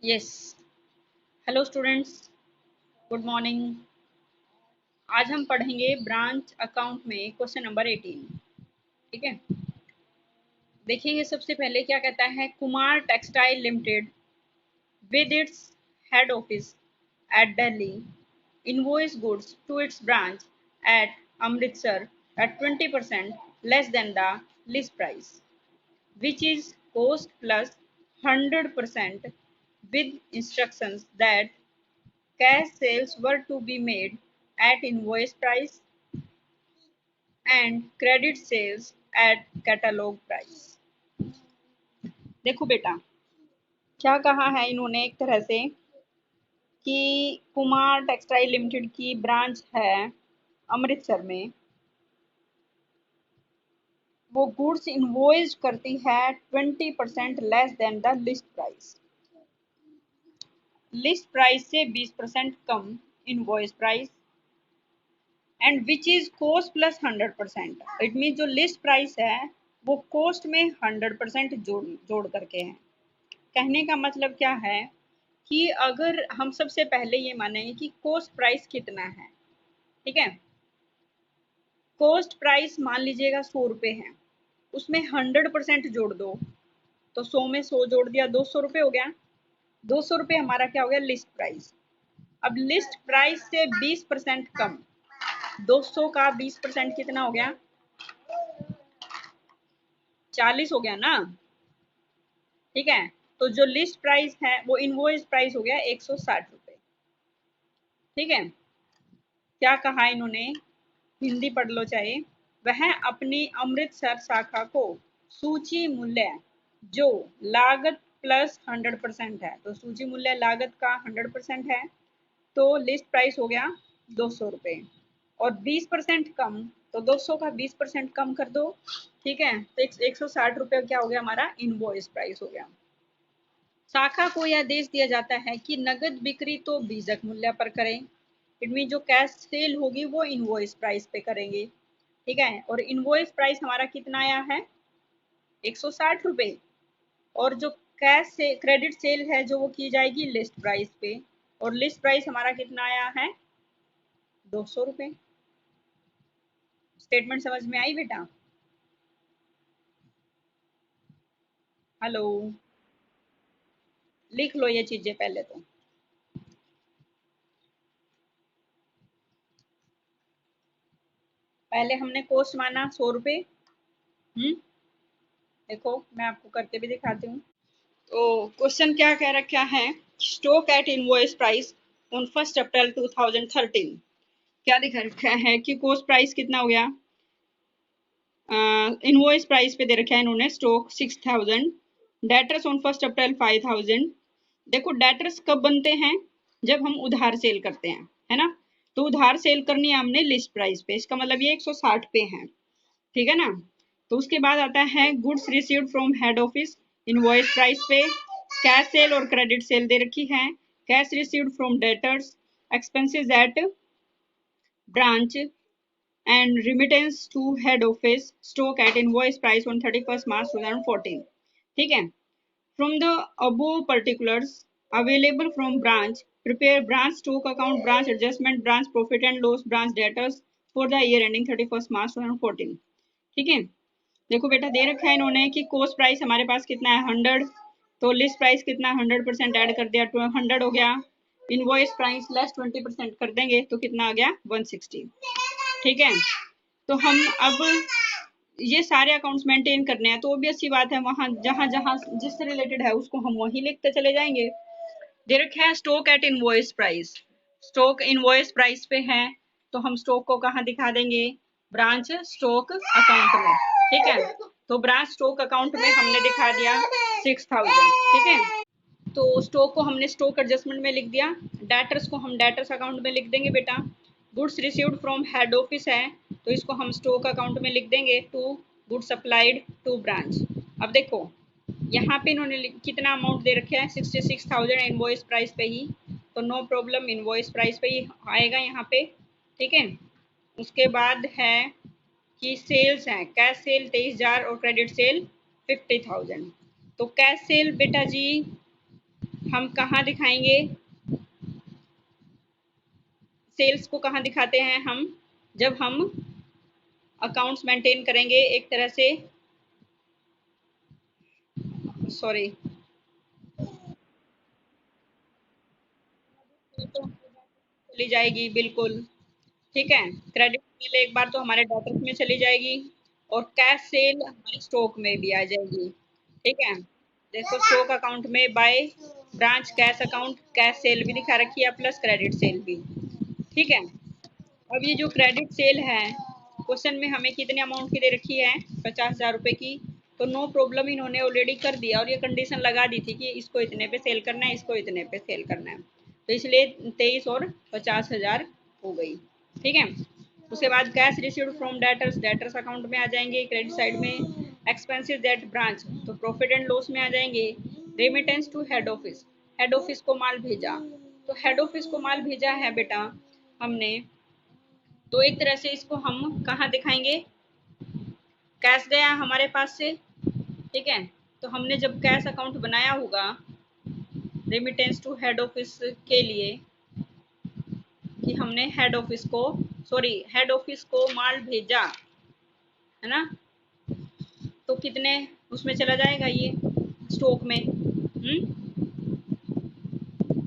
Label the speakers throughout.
Speaker 1: Yes. Hello students, good morning. आज हम पढ़ेंगे ब्रांच अकाउंट में क्वेश्चन नंबर 18। ठीक है, देखेंगे सबसे पहले क्या कहता है। Kumar textile limited with its head office at Delhi invoice goods to its branch at Amritsar at 20% less than the list price, which is cost plus 100% with instructions that cash sales were to be made at invoice price and credit sales at catalog price। देखो बेटा, क्या कहा है इन्होंने एक तरह से कि कुमार टेक्सटाइल लिमिटेड की ब्रांच है अमृतसर में, वो गुड्स इनवॉइस करती है 20% less than the list price. List price से 20% कम invoice price and which is cost plus 100%। It mean जो लिस्ट प्राइस है वो कॉस्ट में 100% जोड़ करके है। कहने का मतलब क्या है कि अगर हम सबसे पहले ये मानेंगे कि कॉस्ट प्राइस कितना है, ठीक है, कॉस्ट प्राइस मान लीजिएगा 100 रुपये है, उसमें 100% जोड़ दो तो 100 में 100 जोड़ दिया 200 रुपये हो गया। 200 रुपये हमारा क्या हो गया, लिस्ट प्राइस। अब लिस्ट प्राइस से 20% कम, 200 का 20% कितना हो गया, 40 हो गया ना। ठीक है, तो जो लिस्ट प्राइस है वो इनवॉइस प्राइस हो गया 160 रुपये। ठीक है, क्या कहा इन्होंने, हिंदी पढ़ लो चाहे। वह अपनी अमृतसर शाखा को सूची मूल्य जो लागत प्लस 100% है, तो सूची मूल्य लागत का 100% है, तो लिस्ट प्राइस हो गया 200 रुपये और 20% कम, तो 200 का 20% कम कर दो। ठीक है, तो 160 रुपये क्या हो गया, हमारा इनवॉइस प्राइस हो गया। शाखा को यह आदेश दिया जाता है कि नगद बिक्री तो बीजक मूल्य पर करें। इट मीन जो कैश सेल होगी वो इनवॉइस प्राइस पे करेंगे। ठीक है, और इनवॉइस प्राइस हमारा कितना आया है, 160 रुपये। और जो कैश से क्रेडिट सेल है जो वो की जाएगी लिस्ट प्राइस पे, और लिस्ट प्राइस हमारा कितना आया है, 200 रुपये। स्टेटमेंट समझ में आई बेटा? हेलो, लिख लो ये चीजें पहले। तो पहले हमने कॉस्ट माना 100 रुपये। देखो मैं आपको करके भी दिखाती हूँ। तो क्वेश्चन क्या कह रखा है, stock at invoice price on 1 अप्रैल 2013। क्या दिखा रखा है कि कॉस्ट प्राइस कितना हो गया, इनवॉइस प्राइस पे दे रखा है इन्होंने स्टॉक 6000, डेटर्स ऑन 1 अप्रैल 5000। देखो डेटर्स कब बनते हैं, जब हम उधार सेल करते हैं, है ना। तो उधार सेल करनी है हमने लिस्ट प्राइस पे, इसका मतलब ये 160 पे है। ठीक है ना। तो उसके बाद आता है goods received from head office, invoice price पे। कैश सेल और क्रेडिट सेल दे रखी है। Cash received from debtors, expenses at branch and remittance to head office, stock at invoice price on 31st March 2014। ठीक है, from the above particulars available from branch, prepare branch stock account, branch adjustment, branch profit and loss, branch debtors for the year ending 31st March 2014। ठीक है, देखो बेटा दे रखा है इन्होंने कि कॉस्ट प्राइस हमारे पास कितना है 100, तो लिस्ट प्राइस कितना 100% ऐड कर दिया, 100 हो गया। इनवॉइस प्राइस लेस 20% कर देंगे तो कितना आ गया, 160। ठीक है, तो हम अब ये सारे अकाउंट्स मेंटेन करने हैं, तो ऑब्वियस सी बात है वहां जहां जहां जिससे रिलेटेड है उसको हम वही लिखते चले जाएंगे। दे रखा है stock at invoice price, stock invoice price पे है, तो हम स्टॉक को कहाँ दिखा देंगे, ब्रांच स्टॉक अकाउंट में। ठीक है, तो ब्रांच स्टॉक अकाउंट में हमने दिखा दिया 6000। ठीक है, तो स्टॉक को हमने स्टॉक एडजस्टमेंट में लिख दिया, डेटर्स को हम डेटर्स अकाउंट में लिख देंगे बेटा। Goods received from head office है, तो इसको हम स्टॉक अकाउंट में लिख देंगे to goods supplied to branch. अब देखो यहाँ पे इन्होंने कितना अमाउंट दे रखे हैं, 66,000 इनवॉइस प्राइस पे ही, तो नो प्रॉब्लम इनवॉइस प्राइस पे ही आएगा यहाँ पे। ठीक है, उसके बाद है कि सेल्स हैं, कैश सेल 23,000 और क्रेडिट सेल 50,000। तो कैश सेल बेटा जी हम कहाँ दिखाएंगे सेल्स को? कहाँ दिखाते हैं हम? जब हम अकाउंट्स मेंटेन करेंगे एक तरह से, सॉरी, चली जाएगी बिल्कुल। ठीक है, क्रेडिट सेल एक बार तो हमारे डेटर्स में चली जाएगी और कैश सेल हमारे स्टॉक में भी आ जाएगी। ठीक है, देखो स्टॉक अकाउंट में by branch cash account cash cell भी दिखा रखी है प्लस क्रेडिट सेल भी। ठीक है, अब ये जो क्रेडिट सेल है क्वेश्चन में हमें कितने अमाउंट की दे रखी है? 50,000 रुपए की। तो नो प्रॉब्लम, इन्होंने ऑलरेडी कर दिया और ये कंडीशन लगा दी थी कि इसको इतने पे सेल करना है, इसको इतने पे सेल करना है। तो इसलिए 23 और 50,000 हो गई। ठीक है, उसके बाद cash received from debtors, debtors account में आ जाएंगे क्रेडिट साइड में। एक्सपेंसेस दैट ब्रांच तो प्रॉफिट एंड लॉस में आ जाएंगे। Remittance to head office, head office को माल भेजा, तो हेड ऑफिस को माल भेजा है बेटा हमने, तो एक तरह से इसको हम कहाँ दिखाएंगे? कैश गया हमारे पास से। ठीक है, तो हमने जब कैश अकाउंट बनाया होगा रेमिटेंस टू हेड ऑफिस के लिए कि हमने हेड ऑफिस को, सॉरी, हेड ऑफिस को माल भेजा है ना, तो कितने उसमें चला जाएगा ये स्टॉक में?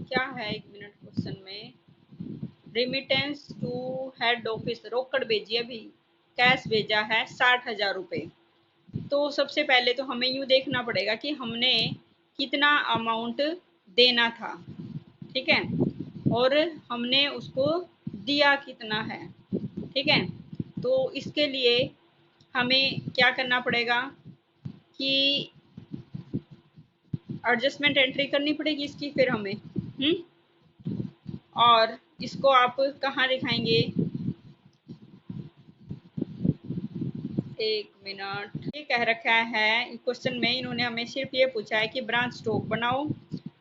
Speaker 1: क्या है, एक मिनट, क्वेश्चन में रेमिटेंस टू हेड ऑफिस रोकड़ भेजी, अभी कैश भेजा है 60,000 रुपये। तो सबसे पहले तो हमें यूँ देखना पड़ेगा कि हमने कितना अमाउंट देना था। ठीक है, और हमने उसको दिया कितना है। ठीक है, तो इसके लिए हमें क्या करना पड़ेगा कि एडजस्टमेंट एंट्री करनी पड़ेगी इसकी फिर हमें। और इसको आप कहाँ दिखाएंगे? एक मिनट, ये कह रखा है क्वेश्चन में, इन्होंने हमें सिर्फ ये पूछा है कि ब्रांच स्टॉक बनाओ,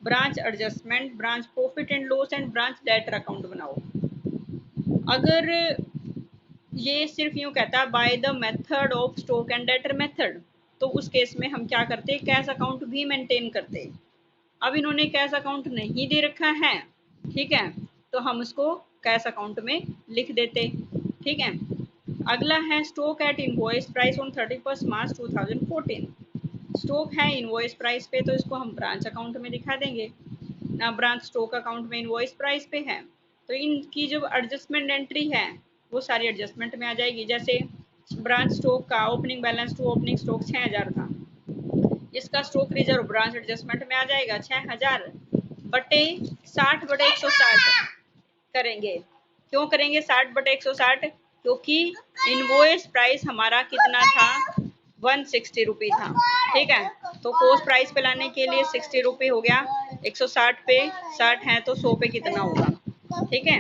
Speaker 1: branch adjustment, branch profit and loss and branch debtor account बनाओ। अगर ये सिर्फ यूं कहता by the method of stock and debtor method, तो उस केस में हम क्या करते? कैश अकाउंट भी मेंटेन करते। अब इन्होंने कैश अकाउंट नहीं दे रखा है, ठीक है, तो हम उसको कैश अकाउंट में लिख देते। ठीक है, अगला है stock at invoice price on 31 March 2014। Stock है इनवॉइस प्राइस पे, तो इसको हम ब्रांच अकाउंट में दिखा देंगे ना, ब्रांच स्टॉक अकाउंट में इनवॉइस प्राइस पे है, तो इनकी जो एडजस्टमेंट एंट्री है वो सारी एडजस्टमेंट में आ जाएगी। जैसे ब्रांच स्टॉक का opening balance to opening stock 6,000 था, इसका स्टॉक रिजर्व ब्रांच एडजस्टमेंट में आ जाएगा 6,000 बटे 60/160 करेंगे। क्यों करेंगे 60/160? क्योंकि इनवॉइस प्राइस हमारा कितना था? 160 रुपी था। ठीक है, तो कॉस्ट प्राइस पे लाने के लिए 60 रुपये हो गया, 160 पे 60 है तो 100 पे कितना होगा? ठीक है,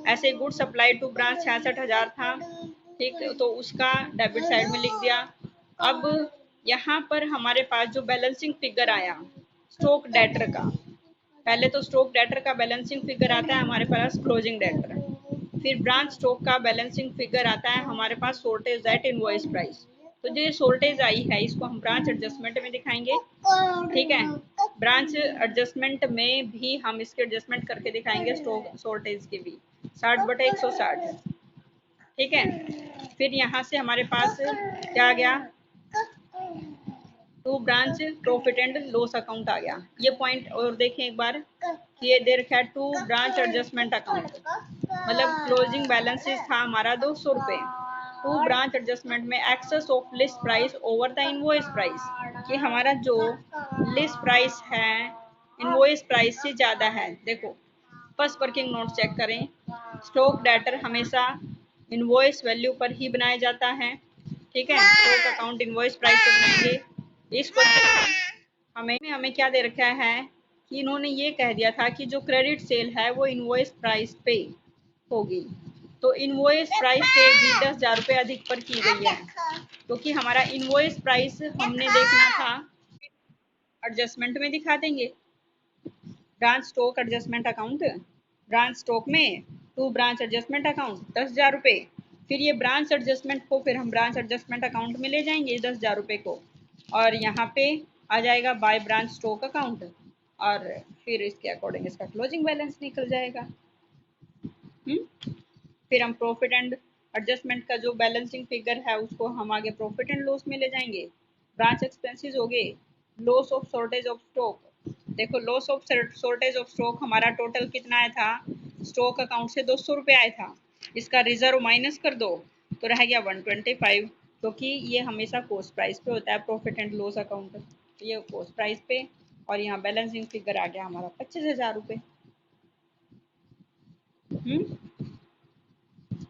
Speaker 1: ऐसे गुड सप्लाई टू ब्रांच 66,000 था। ठीक, तो उसका डेबिट साइड में लिख दिया। अब यहाँ पर हमारे पास जो बैलेंसिंग फिगर आया स्टॉक डेटर का, पहले तो स्टॉक डेटर का बैलेंसिंग फिगर आता है हमारे पास क्लोजिंग डेटर, फिर ब्रांच स्टॉक का बैलेंसिंग फिगर आता है हमारे पास शॉर्टेज एट इनवॉइस प्राइस। तो जो शॉर्टेज आई है इसको हम ब्रांच एडजस्टमेंट में दिखाएंगे। ठीक है, ब्रांच एडजस्टमेंट में भी हम इसके एडजस्टमेंट करके दिखाएंगे स्टॉक शॉर्टेज के भी 60/160। ठीक है, फिर यहाँ से हमारे पास क्या आ गया? To branch profit and loss account आ गया। ये पॉइंट और देखें एक बार कि ये दे रखा है टू ब्रांच एडजस्टमेंट अकाउंट, मतलब क्लोजिंग बैलेंसेस था हमारा 200 रुपये। टू ब्रांच एडजस्टमेंट में excess of list price over the invoice price, कि हमारा जो लिस्ट प्राइस है इनवॉइस प्राइस से ज़्यादा है। देखो फर्स्ट वर्किंग नोट चेक करें, स्टॉक डेटर हमेशा इनवॉइस वैल्यू पर ही बनाया जाता है। ठीक है, स्टॉक अकाउंट इनवॉइस प्राइस पर बनाएंगे। इस क्वेश्चन में हमें हमें क्या दे रखा है कि इन्होंने ये कह दिया था कि जो क्रेडिट सेल है वो इनवॉइस प्राइस पे होगी, तो इनवॉइस प्राइस से भी 10,000 रुपये अधिक पर की गई है, क्योंकि हमारा इनवॉइस प्राइस हमने देखना था। एडजस्टमेंट में दिखा देंगे branch stock adjustment account, branch stock में टू ब्रांच एडजस्टमेंट अकाउंट 10,000 रुपये, फिर ये ब्रांच एडजस्टमेंट को फिर हम ब्रांच एडजस्टमेंट अकाउंट में ले जाएंगे 10,000 रुपये को, और यहाँ पे आ जाएगा बाय ब्रांच स्टॉक अकाउंट, और फिर इसके अकॉर्डिंग इसका क्लोजिंग बैलेंस निकल जाएगा। फिर हम प्रॉफिट एंड एडजस्टमेंट का जो बैलेंसिंग फिगर है उसको हम आगे प्रॉफिट एंड लॉस में ले जाएंगे। ब्रांच एक्सपेंसेस हो गए, loss of shortage of stock. देखो loss of shortage of stock हमारा टोटल कितना आया था, स्टॉक अकाउंट से 200 रुपये आया था, इसका रिजर्व माइनस कर दो तो रह गया 125, क्योंकि ये हमेशा कॉस्ट प्राइस पे होता है प्रॉफिट एंड लॉस अकाउंट, ये कॉस्ट प्राइस पे। और यहाँ बैलेंसिंग फिगर आ गया हमारा 25,000 रुपये।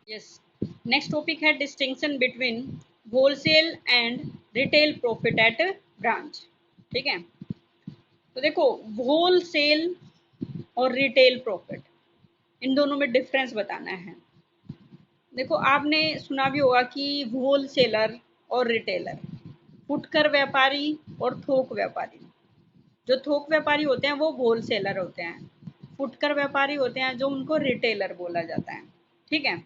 Speaker 1: यस, नेक्स्ट टॉपिक है distinction between wholesale and retail profit at branch. ठीक है, तो देखो होलसेल और रिटेल प्रॉफिट इन दोनों में डिफरेंस बताना है। देखो आपने सुना भी होगा कि होलसेलर और रिटेलर, फुटकर व्यापारी और थोक व्यापारी। जो थोक व्यापारी होते हैं वो होलसेलर होते हैं, फुटकर व्यापारी होते हैं जो उनको रिटेलर बोला जाता है। ठीक है,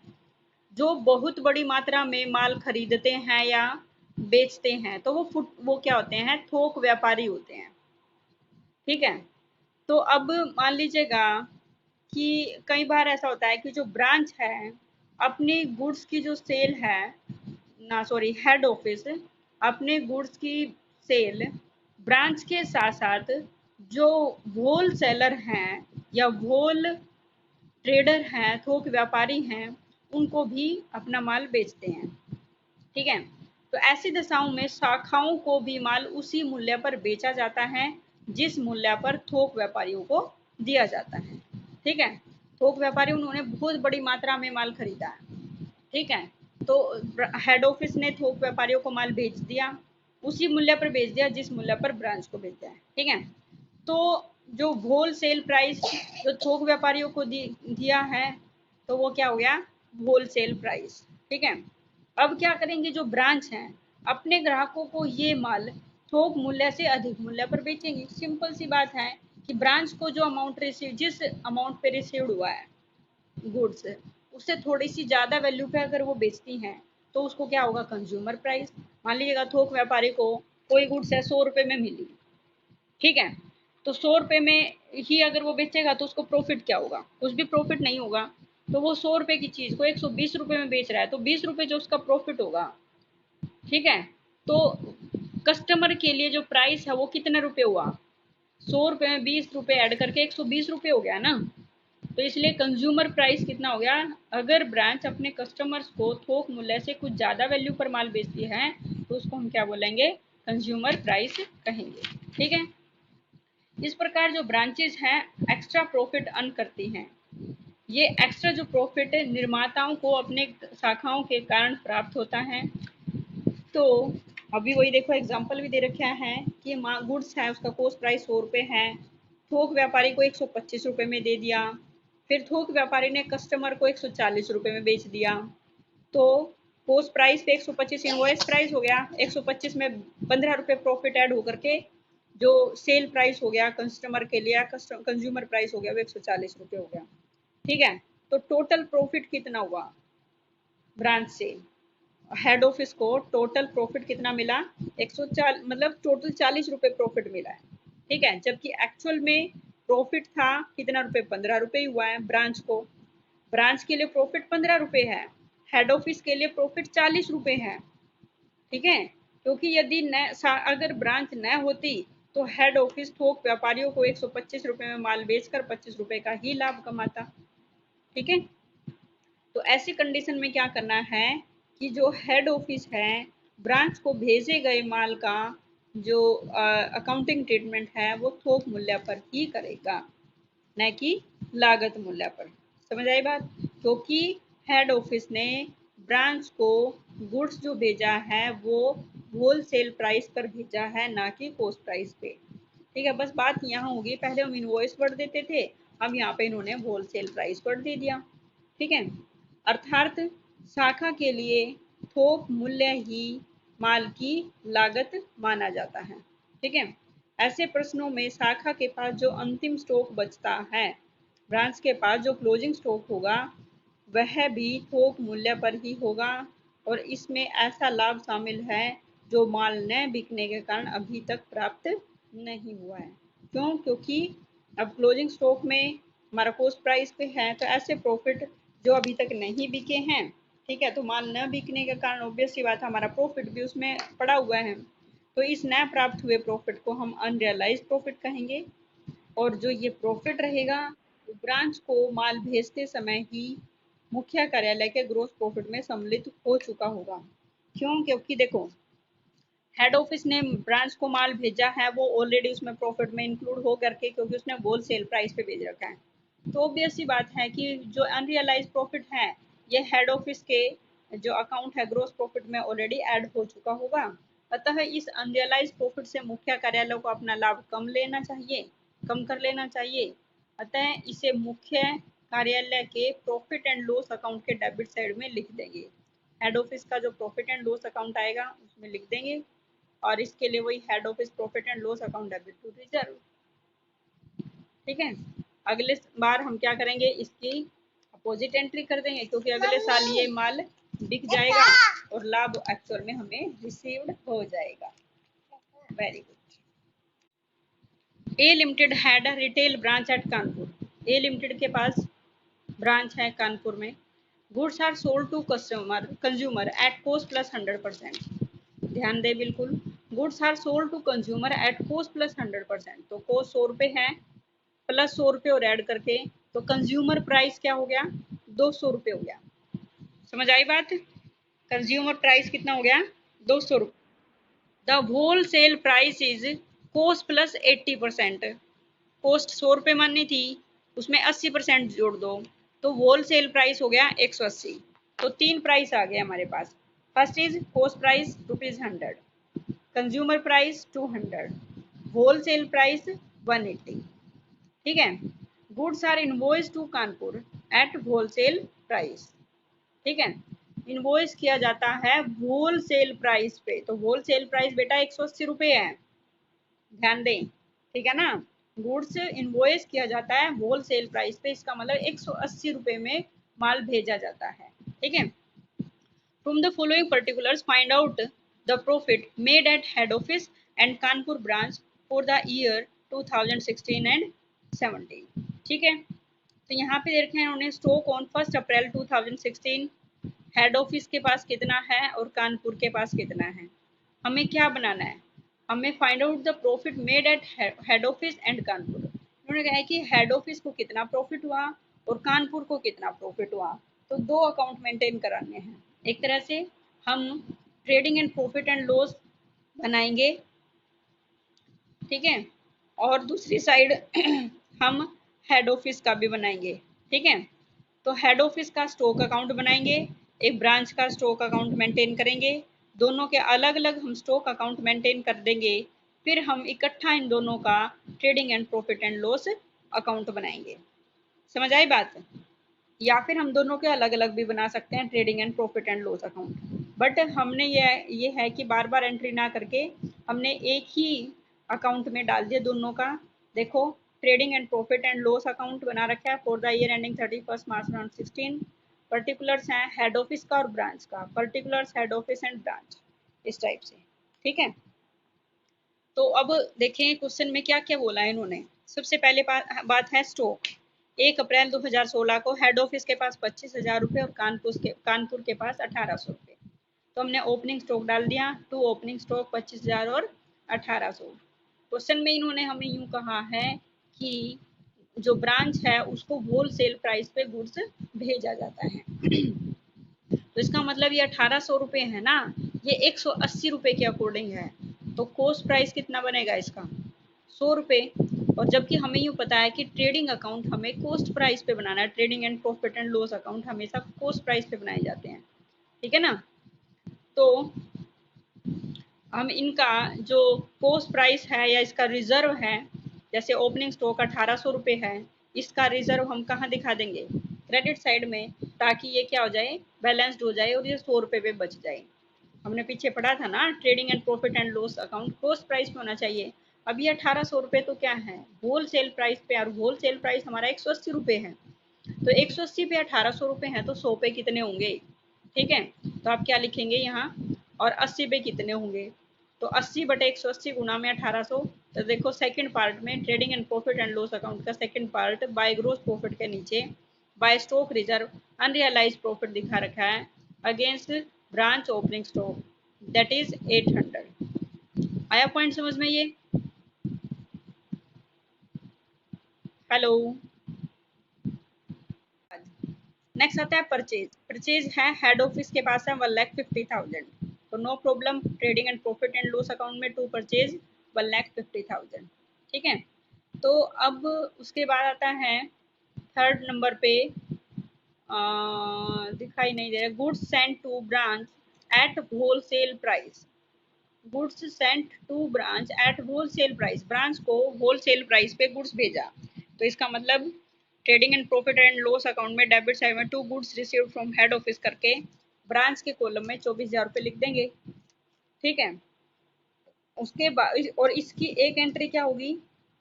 Speaker 1: जो बहुत बड़ी मात्रा में माल खरीदते हैं या बेचते हैं तो वो क्या होते हैं, थोक व्यापारी होते हैं। ठीक है, तो अब मान लीजिएगा कि कई बार ऐसा होता है कि जो ब्रांच है अपनी गुड्स की जो सेल है ना, सॉरी हेड ऑफिस अपने गुड्स की सेल ब्रांच के साथ साथ जो होल सेलर हैं या होल ट्रेडर हैं, थोक व्यापारी हैं, उनको भी अपना माल बेचते हैं। ठीक है, तो ऐसी दशाओं में शाखाओं को भी माल उसी मूल्य पर बेचा जाता है जिस मूल्य पर थोक व्यापारियों को दिया जाता है। ठीक है, थोक व्यापारी उन्होंने बहुत बड़ी मात्रा में माल खरीदा है। ठीक है, तो हेड ऑफिस ने थोक व्यापारियों को माल बेच दिया, उसी मूल्य पर बेच दिया जिस मूल्य पर ब्रांच को बेचा है। ठीक है, तो जो होल सेल प्राइस जो थोक व्यापारियों को दिया है तो वो क्या हो गया, होल सेल प्राइस। ठीक है, अब क्या करेंगे जो ब्रांच हैं अपने ग्राहकों को ये माल थोक मूल्य से अधिक मूल्य पर बेचेंगे। सिंपल सी बात है कि ब्रांच को जो अमाउंट रिसीव, जिस अमाउंट पे रिसीव्ड हुआ है गुड्स, उससे थोड़ी सी ज्यादा वैल्यू पे अगर वो बेचती हैं तो उसको क्या होगा, कंज्यूमर प्राइस। मान लीजिएगा थोक व्यापारी को कोई गुड्स है 100 रुपये में मिली। ठीक है, तो 100 रुपये में ही अगर वो बेचेगा तो उसको प्रॉफिट क्या होगा, कुछ भी प्रॉफिट नहीं होगा। तो वो 100 रुपये की चीज को 120 रुपये में बेच रहा है तो 20 रुपये जो उसका प्रॉफिट होगा। ठीक है, तो कस्टमर के लिए जो प्राइस है वो कितने रुपए हुआ, 100 रुपये में 20 रुपये ऐड करके 120 रुपये हो गया ना। तो इसलिए कंज्यूमर प्राइस कितना हो गया, अगर ब्रांच अपने कस्टमर्स को थोक मूल्य से कुछ ज्यादा वैल्यू पर माल बेचती है तो उसको हम क्या बोलेंगे, कंज्यूमर प्राइस कहेंगे। ठीक है, इस प्रकार जो ब्रांचेस हैं एक्स्ट्रा प्रॉफिट अर्न करती हैं। ये एक्स्ट्रा जो प्रॉफिट निर्माताओं को अपने शाखाओं के कारण प्राप्त होता है। तो अभी वही देखो एग्जांपल भी दे रखा है कि गुड्स है उसका कॉस्ट प्राइस 100 रुपये है, थोक व्यापारी को 125 रुपये में दे दिया, फिर थोक व्यापारी ने कस्टमर को 140 रुपये में बेच दिया। तो कॉस्ट प्राइस पे 125 इनवॉइस प्राइस हो गया, 125 में 15 रुपये प्रॉफिट ऐड होकर के जो सेल प्राइस हो गया कस्टमर के लिए, कंज्यूमर प्राइस हो गया वो 140 रुपये हो गया। ठीक है, तो टोटल प्रॉफिट कितना हुआ ब्रांच से, हेड ऑफिस को टोटल प्रॉफिट कितना मिला, 140, मतलब टोटल 40 रुपये प्रॉफिट मिला है। ठीक है, जबकि एक्चुअल में प्रॉफिट था कितना रुपए, 15 रुपये हुआ है ब्रांच को। ब्रांच के लिए प्रॉफिट 15 रुपये है, हेड ऑफिस के लिए प्रॉफिट 40 रुपये है। ठीक है, क्योंकि यदि न अगर ब्रांच न होती तो हेड ऑफिस थोक व्यापारियों को 125 रुपये में माल बेचकर 25 रुपये का ही लाभ कमाता। ठीक है, तो ऐसी कंडीशन में क्या करना है कि जो हेड ऑफिस है ब्रांच को भेजे गए माल का जो अकाउंटिंग ट्रीटमेंट है वो थोक मूल्य पर ही करेगा, न कि लागत मूल्य पर। समझ आई बात, क्योंकि हेड ऑफिस ने ब्रांच को गुड्स जो भेजा है वो होल सेल प्राइस पर भेजा है, ना कि कॉस्ट प्राइस पे। ठीक है, बस बात यहाँ होगी, पहले हम इनवॉइस पढ़ देते थे, अब यहाँ पे इन्होंने होल सेल प्राइस पर दे दिया। ठीक है, अर्थात शाखा के लिए थोक मूल्य ही माल की लागत माना जाता है। ठीक है, ऐसे प्रश्नों में शाखा के पास जो अंतिम स्टॉक बचता है, ब्रांच के पास जो क्लोजिंग स्टॉक होगा वह भी थोक मूल्य पर ही होगा, और इसमें ऐसा लाभ शामिल है जो माल न बिकने के कारण अभी तक प्राप्त नहीं हुआ है। क्यों? क्योंकि अब क्लोजिंग स्टॉक में हमारा कोस्ट प्राइस पे है, तो ऐसे प्रॉफिट जो अभी तक नहीं बिके हैं, ठीक है, तो माल न बिकने के कारण ऑब्वियस सी बात है हमारा प्रॉफिट भी उसमें पड़ा हुआ है, तो इस नए प्राप्त हुए प्रॉफिट को हम अनरियलाइज प्रॉफिट कहेंगे। और जो ये प्रॉफिट रहेगा ब्रांच को माल भेजते समय ही मुख्य कार्यालय के ग्रोस प्रॉफिट में सम्मिलित हो चुका होगा। क्यों? क्योंकि देखो हेड ऑफिस ने ब्रांच को माल भेजा है, वो ऑलरेडी उसमें प्रॉफिट में इंक्लूड हो करके, क्योंकि उसने होल सेल प्राइस पे भेज रखा है, तो ऑब्वियस सी बात है कि जो अनरियलाइज प्रॉफिट है ये हेड ऑफिस के जो अकाउंट है ग्रोस प्रॉफिट में ऑलरेडी ऐड हो चुका होगा। अतः इस अनरियलाइज प्रॉफिट से मुख्य कार्यालय को अपना लाभ कम कर लेना चाहिए। अतः इसे मुख्य कार्यालय के प्रॉफिट एंड लॉस अकाउंट के डेबिट साइड में लिख देंगे। हेड ऑफिस का जो प्रॉफिट एंड लॉस अकाउंट आएगा उसमें लिख देंगे, और इसके लिए वही head office profit and loss account debit to reserve. ठीक है, अगले बार हम क्या करेंगे, इसकी अपोजिट एंट्री कर देंगे, क्योंकि अगले साल ये माल बिक जाएगा और लाभ एक्चुअल में हमें रिसीव्ड हो जाएगा। Very good. A limited had a retail branch at Kanpur. A limited के पास ब्रांच है कानपुर में। Goods are sold to consumer at cost plus 100%। ध्यान दे बिल्कुल, goods are sold to consumer at cost plus 100%। तो कॉस्ट 100 रुपये है, प्लस 100 रुपये और ऐड करके, तो कंज्यूमर प्राइस क्या हो गया, 200 रुपये हो गया। समझ आई बात? कंज्यूमर प्राइस कितना हो गया, 200 रुपये। The wholesale price is cost plus 80%। Cost 100 रुपये माननी थी, उसमें 80% जोड़ दो, तो होल सेल प्राइस हो गया 180। तो तीन प्राइस आ गए हमारे पास। First is cost price ₹100, consumer price 200, wholesale price 180। ठीक है, goods are invoice to Kanpur at wholesale price. ठीक है, इनवॉइस किया जाता है होल सेल प्राइस पे, तो होल सेल प्राइस बेटा 180 रुपये है, ध्यान दें, ठीक है ना। गुड्स इनवॉइस किया जाता है होल सेल प्राइस पे, इसका मतलब 180 रुपये में माल भेजा जाता है। ठीक है, from the following particulars find out the profit made at head office and Kanpur branch for the year 2016 and 17। ठीक है, तो यहाँ पे देख रहे हैं उन्होंने stock on 1 April 2016 head office के पास कितना है और कानपुर के पास कितना है। हमें क्या बनाना है, हमें find out the profit made at head office and Kanpur. उन्होंने कहा है कि हेड ऑफिस को कितना प्रॉफिट हुआ और कानपुर को कितना प्रॉफिट हुआ, तो दो अकाउंट मेंटेन कराने हैं। एक तरह से हम trading and profit and loss बनाएंगे, ठीक है, और दूसरी साइड हम हेड ऑफिस का भी बनाएंगे। ठीक है, तो हेड ऑफिस का स्टॉक अकाउंट बनाएंगे, एक ब्रांच का स्टॉक अकाउंट मेंटेन करेंगे, दोनों के अलग अलग हम स्टॉक अकाउंट मेंटेन कर देंगे, फिर हम इकट्ठा इन दोनों का trading and profit and loss account बनाएंगे। समझ आई बात? या फिर हम दोनों के अलग अलग भी बना सकते हैं trading and profit and loss account, but हमने ये है कि बार बार एंट्री ना करके हमने एक ही अकाउंट में डाल दिया दोनों का। देखो, trading and profit and loss account बना रखा है for the year ending 31 March 2016। Particulars हैं हेड ऑफिस का और ब्रांच का, particulars head office and branch, इस टाइप से। ठीक है, तो अब देखें क्वेश्चन में क्या क्या बोला है इन्होंने। सबसे पहले बात है स्टॉक। 1 अप्रैल 2016 को हेड ऑफिस के पास 25,000 रुपये और कानपुर के पास 1,800 रुपये। तो हमने ओपनिंग स्टॉक डाल दिया, टू ओपनिंग स्टॉक 25,000 और 1,800। क्वेश्चन में इन्होंने हमें यूं कहा है कि जो ब्रांच है उसको होल सेल प्राइस पे गुड्स भेजा जाता है। तो इसका मतलब ये 1,800 रुपये है ना, ये 180 रुपये के अकॉर्डिंग है, तो कॉस्ट प्राइस कितना बनेगा इसका, 100 रुपये। और जबकि हमें यूँ पता है कि ट्रेडिंग अकाउंट हमें कॉस्ट प्राइस पे बनाना है, trading and profit and loss account हमेशा कॉस्ट प्राइस पे बनाए जाते हैं। ठीक है ना, तो हम इनका जो कॉस्ट प्राइस है या इसका रिजर्व है, जैसे ओपनिंग स्टॉक 1,800 रुपये है, इसका रिजर्व हम कहाँ दिखा देंगे, क्रेडिट साइड में, ताकि ये क्या हो जाए, बैलेंस्ड हो जाए और ये 100 रुपये पे बच जाए। हमने पीछे पढ़ा था ना, trading and profit and loss account cost price में होना चाहिए। अब ये 1,800 रुपये तो क्या है, होल सेल प्राइस पे, और होल सेल प्राइस हमारा 180 रुपये है, तो 180 पे 1,800 रुपये है, तो 100 पे कितने होंगे। ठीक है, तो आप क्या लिखेंगे यहाँ, और 80 पे कितने होंगे, तो 80/180 गुना में 1800। तो देखो सेकंड पार्ट में trading and profit and loss account का second part by gross profit के नीचे by stock reserve unrealised profit दिखा रखा है against branch opening stock that is 800। आया पॉइंट समझ में ये? हेलो। नेक्स्ट आता है परचेज। परचेज है हेड ऑफिस के पास है 1,50,000। तो no problem, trading and profit and loss account में टू परचेज 1,50,000। ठीक है। तो अब उसके बाद आता है थर्ड नंबर पे दिखाई नहीं दे रहा, goods sent to branch at wholesale price. Goods sent to branch at wholesale price, branch को होलसेल प्राइस पे गुड्स भेजा। तो इसका मतलब trading and profit and loss account में डेबिट साइड में to goods received from head office करके branch के कॉलम में 24,000 रुपये लिख देंगे। ठीक है। उसके बाद और इसकी एक एंट्री क्या होगी,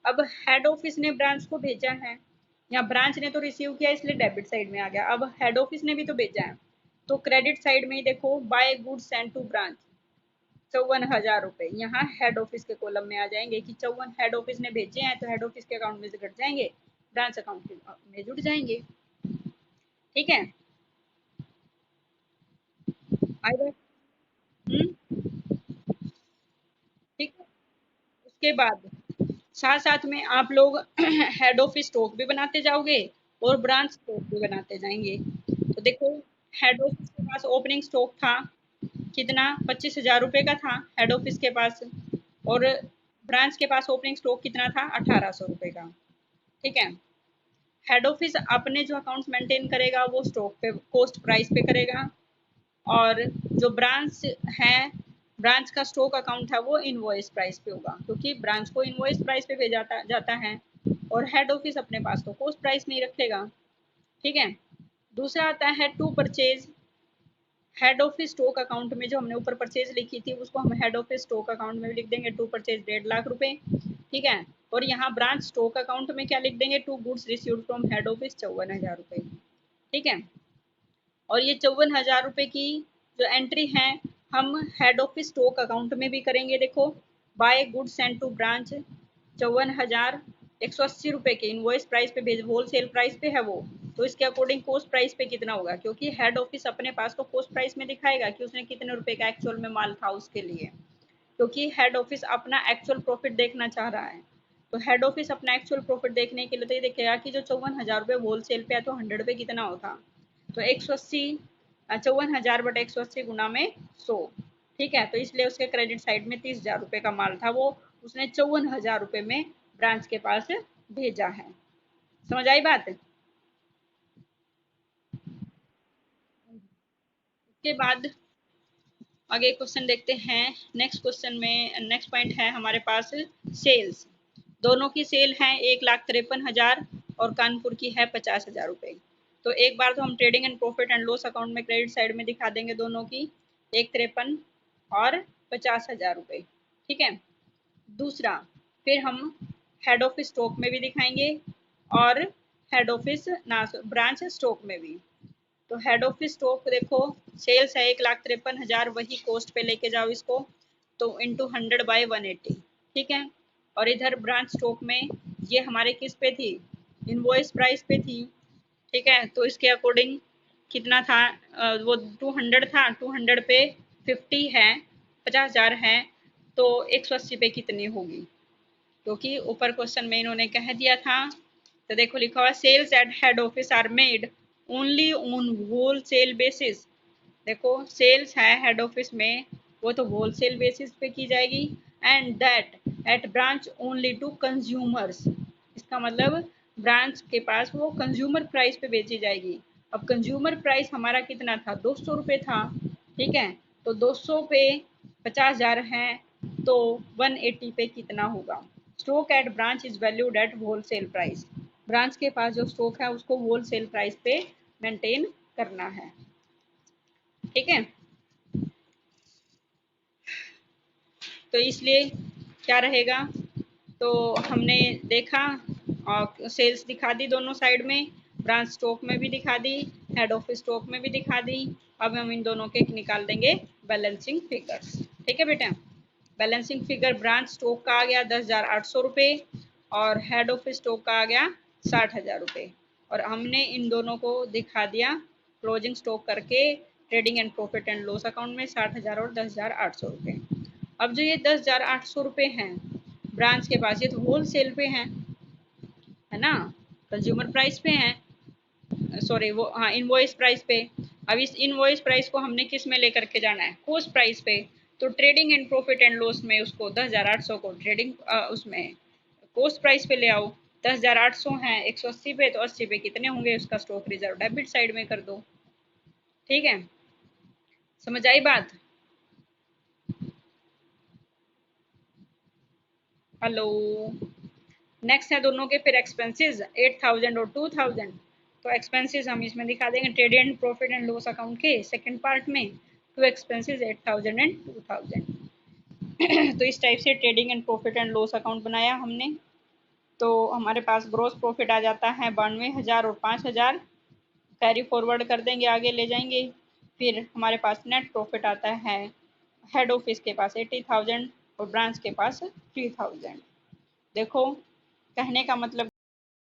Speaker 1: अब हेड ऑफिस ने ब्रांच को भेजा है, या ब्रांच ने तो रिसीव किया इसलिए डेबिट साइड में आ गया, अब हेड ऑफिस ने भी तो भेजा है तो क्रेडिट साइड में ही देखो by goods sent to branch 54,000 रुपये यहाँ हेड ऑफिस के कॉलम में आ जाएंगे कि 54 हेड ऑफिस ने भेजे हैं तो हेड ऑफिस के अकाउंट में से कट जाएंगे, ब्रांच अकाउंट में जुड़ जाएंगे। ठीक है। आई बात? ठीक है। उसके बाद साथ साथ में आप लोग हेड ऑफिस स्टॉक भी बनाते जाओगे और ब्रांच स्टॉक भी बनाते जाएंगे। तो देखो हेड ऑफिस के पास ओपनिंग स्टॉक था कितना, 25,000 रुपये का था हेड ऑफिस के पास, और ब्रांच के पास ओपनिंग स्टॉक कितना था 1,800 रुपये का। ठीक है। हेड ऑफिस अपने जो अकाउंट्स मेंटेन करेगा वो स्टॉक पे कॉस्ट प्राइस पे करेगा, और जो ब्रांच है ब्रांच का स्टॉक अकाउंट है वो इनवॉइस प्राइस पे होगा क्योंकि ब्रांच को इनवॉइस प्राइस पे भेजा जाता है और हेड ऑफिस अपने पास तो कॉस्ट प्राइस नहीं रखेगा। ठीक है। दूसरा आता है to purchase. Head office stock account में जो हमने ऊपर परचेज लिखी थी उसको हम हेड ऑफिस स्टॉक अकाउंट में भी लिख देंगे टू परचेज 1.5 लाख रुपए। ठीक है। और यहाँ ब्रांच स्टॉक अकाउंट में क्या लिख देंगे, to goods received from head office 54,000 रुपए। ठीक है। और ये 54,000 रुपए की जो एंट्री है हम हेड ऑफिस स्टॉक अकाउंट में भी करेंगे। देखो by good sent to branch 54,000 180 रुपए के इनवॉइस प्राइस पे भेज, होलसेल प्राइस पे है वो, तो इसके अकॉर्डिंग कॉस्ट प्राइस पे कितना होगा, क्योंकि हेड ऑफिस अपने पास तो कॉस्ट प्राइस में दिखाएगा कि उसने कितने रुपए का एक्चुअल में माल था उसके लिए, क्योंकि हेड ऑफिस अपना एक्चुअल प्रॉफिट देखना चाह रहा है। तो हेड ऑफिस अपना एक्चुअल प्रॉफिट देखने के लिए तो ये देखेगा कि जो 54,000 रुपये होलसेल पे है तो 100 रुपये कितना होता, तो 180 54,000 बटे 180 गुना में 100। ठीक है। तो इसलिए उसके क्रेडिट साइड में 30,000 रुपये का माल था वो उसने 54,000 रुपये में ब्रांच के पास भेजा है। समझ आई बात? उसके बाद आगे क्वेश्चन देखते हैं। नेक्स्ट क्वेश्चन में नेक्स्ट पॉइंट है हमारे पास सेल्स। दोनों की सेल है 1,53,000 और कानपुर की है 50,000 रुपये। तो एक बार तो हम trading and profit and loss account में क्रेडिट साइड में दिखा देंगे दोनों की 1,53 और 50,000 रुपये। ठीक है। दूसरा फिर हम हेड ऑफिस स्टॉक में भी दिखाएंगे और हेड ऑफिस ना ब्रांच स्टॉक में भी। तो हेड ऑफिस स्टॉक देखो सेल्स है 1,53,000, वही कॉस्ट पे लेके जाओ इसको, तो इंटू 100/180। ठीक है। और इधर ब्रांच स्टॉक में ये हमारे किस पे थी, इनवॉइस प्राइस पे थी। ठीक है। तो इसके अकॉर्डिंग कितना था, वो 200 था, 200 पे 50 है, 50,000 है, तो 180 पे कितनी होगी, क्योंकि ऊपर क्वेश्चन में इन्होंने कह दिया था। तो देखो लिखा हुआ sales at head office are made only on wholesale basis. देखो सेल्स है हेड ऑफिस में वो तो होलसेल बेसिस पे की जाएगी, and that at branch only to consumers. इसका मतलब ब्रांच के पास वो कंज्यूमर प्राइस पे बेची जाएगी। अब कंज्यूमर प्राइस हमारा कितना था, 200 रुपये था। ठीक है। तो 200 पे 50,000 है तो 180 पे कितना होगा। Stock at branch is valued at wholesale price. Branch के पास जो स्टॉक है उसको होलसेल प्राइस पे मेंटेन करना है। ठीक है। तो इसलिए क्या रहेगा, तो हमने देखा और सेल्स दिखा दी दोनों साइड में, ब्रांच स्टॉक में भी दिखा दी, हेड ऑफिस स्टॉक में भी दिखा दी। अब हम इन दोनों के निकाल देंगे बैलेंसिंग फिगर्स। ठीक है बेटा। बैलेंसिंग फिगर ब्रांच स्टॉक का आ गया 10,800 रुपये और हेड ऑफिस स्टॉक का आ गया 60,000 रुपये। और हमने इन दोनों को दिखा दिया क्लोजिंग स्टॉक करके trading and profit and loss account में 60,000 और 10,800 रुपये। अब जो ये 10,800 रुपये हैं ब्रांच के पास, ये तो होल सेल पे हैं, है ना, कंज्यूमर प्राइस पे हैं, सॉरी वो हाँ इनवॉइस प्राइस पे। अब इस इनवॉइस प्राइस को हमने किस में लेकर के जाना है, कॉस्ट प्राइस पे। तो trading and profit and loss में उसको 10,800 को ट्रेडिंग उसमें कॉस्ट प्राइस पे ले आओ। 10,800 है 180 पे, तो 80 पे कितने होंगे उसका स्टॉक रिजर्व, डेबिट साइड में कर दो। ठीक है, समझ आई बात? हेलो। नेक्स्ट है दोनों के फिर एक्सपेंसेस 8,000 और 2,000। तो एक्सपेंसेस हम इसमें दिखा देंगे trade and profit and loss account के सेकंड पार्ट में। To expenses 8,000 and 2,000। तो इस टाइप से trading and profit and loss account बनाया हमने। तो हमारे पास ग्रोस प्रॉफिट आ जाता है 92,000 और 5,000, कैरी फॉरवर्ड कर देंगे, आगे ले जाएंगे। फिर हमारे पास नेट प्रॉफिट आता है हेड ऑफिस के पास 80,000 और ब्रांच के पास 3,000। देखो कहने का मतलब